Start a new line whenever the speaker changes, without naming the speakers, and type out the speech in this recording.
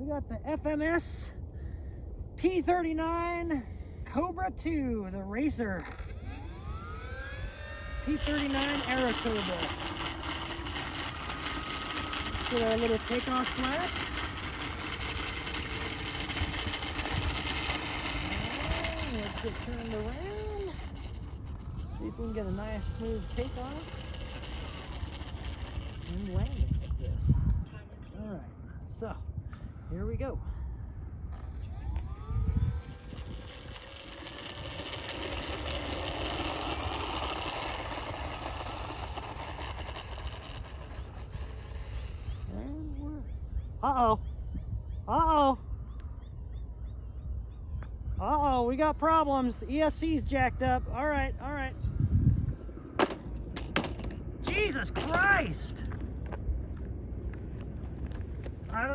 We got the FMS P-39 Cobra 2, the racer. P-39 Aero Cobra. Let's get our little takeoff flash. And let's get turned around. See if we can get a nice smooth takeoff and landing like this. All right, so here we go. And we're, uh-oh, we got problems. The ESC's jacked up. All right. Jesus Christ! I don't know.